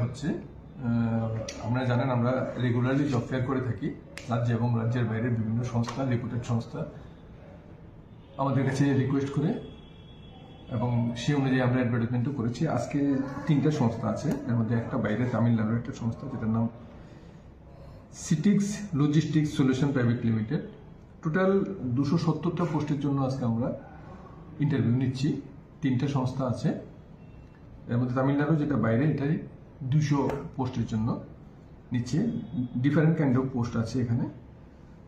হচ্ছে আপনারা জানেন আমরা রেগুলারলি জব ফেয়ার করে থাকি রাজ্য এবং রাজ্যের বাইরের বিভিন্ন সংস্থা রেপুটেড সংস্থা আমাদের কাছে রিকোয়েস্ট করে এবং সেই অনুযায়ী আমরা অ্যাডভার্টাইজমেন্টও করেছি। আজকে 3টা সংস্থা আছে, এর মধ্যে একটা বাইরে তামিলনাড়ুর একটা সংস্থা যেটার নাম সিটিক্স logistics solution private limited. Total 270টা পোস্টের জন্য আজকে আমরা ইন্টারভিউ নিচ্ছি। 3টা সংস্থা আছে, এর মধ্যে তামিলনাড়ু যেটা বাইরে এটাই 200 পোস্টের জন্য নিচ্ছে। ডিফারেন্ট কাইন্ড অফ পোস্ট আছে এখানে।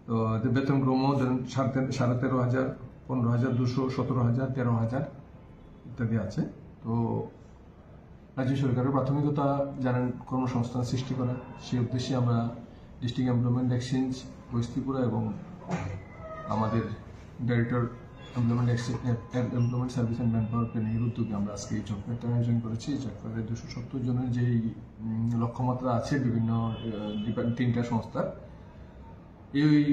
তো বেতন ক্রম ধরেন 13,500, 15,200, 17,000, 13,000 ইত্যাদি আছে। তো রাজ্য সরকারের প্রাথমিকতা জানেন কর্মসংস্থান সৃষ্টি করা, সেই উদ্দেশ্যে আমরা ডিস্ট্রিক্ট এমপ্লয়মেন্ট এক্সচেঞ্জ ত্রিপুরা এবং আমাদের director employment service and man power planning এর উদ্যোগে আমরা আজকে এই জব ফেয়ারটা আয়োজন করেছি। এই জব ফেয়ারে 270 জনের যেই লক্ষ্যমাত্রা আছে বিভিন্ন 3টা সংস্থার, এই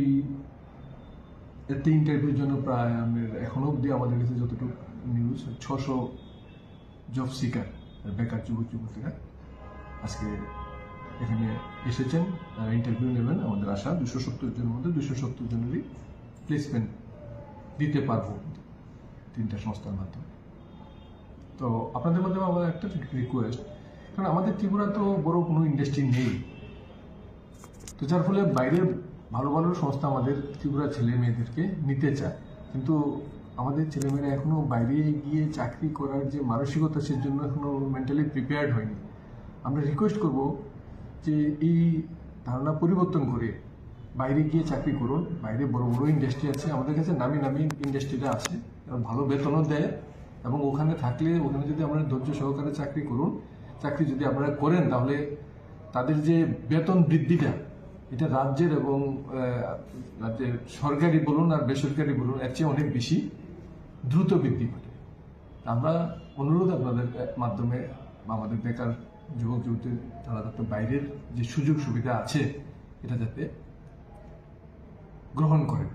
এতে ইন্টারভিউর জন্য প্রায় এখনো অব্দি আমাদের কাছে যতটুকু নিউজ 600 জব সিকার বেকার যুবক যুবতীরা আজকে এখানে এসেছেন, ইন্টারভিউ নেবেন। আমাদের আশা 270 জনের মধ্যে 270 জনেরই প্লেসমেন্ট দিতে পারবো 3টা সংস্থার মাধ্যমে। তো আপনাদের মাধ্যমে আমার একটা রিকোয়েস্ট, কারণ আমাদের ত্রিপুরা তো বড় কোনো ইন্ডাস্ট্রি নেই, তো যার ফলে বাইরের ভালো ভালো সংস্থা আমাদের ত্রিপুরা ছেলে মেয়েদেরকে নিতে চায়, কিন্তু আমাদের ছেলেমেয়েরা এখনো বাইরে গিয়ে চাকরি করার যে মানসিকতা সে জন্য এখনো মেন্টালি প্রিপেয়ার্ড হয়নি। আমরা রিকোয়েস্ট করব যে এই ধারণা পরিবর্তন করে বাইরে গিয়ে চাকরি করুন। বাইরে বড় বড় ইন্ডাস্ট্রি আছে, আমাদের কাছে নামি নামি ইন্ডাস্ট্রিটা আছে, ভালো বেতনও দেয়, এবং ওখানে থাকলে ওখানে যদি আপনারা ধৈর্য সহকারে চাকরি করুন, চাকরি যদি আপনারা করেন তাহলে তাদের যে বেতন বৃদ্ধিটা এটা রাজ্যের এবং রাজ্যের সরকারি বলুন আর বেসরকারি বলুন এর চেয়ে অনেক বেশি দ্রুত বৃদ্ধি ঘটে। আমরা অনুরোধ আপনাদের মাধ্যমে আমাদের বেকার যুবক যুবতীর তারা যাতে বাইরের যে সুযোগ সুবিধা আছে এটা যাতে গ্রহণ করেন।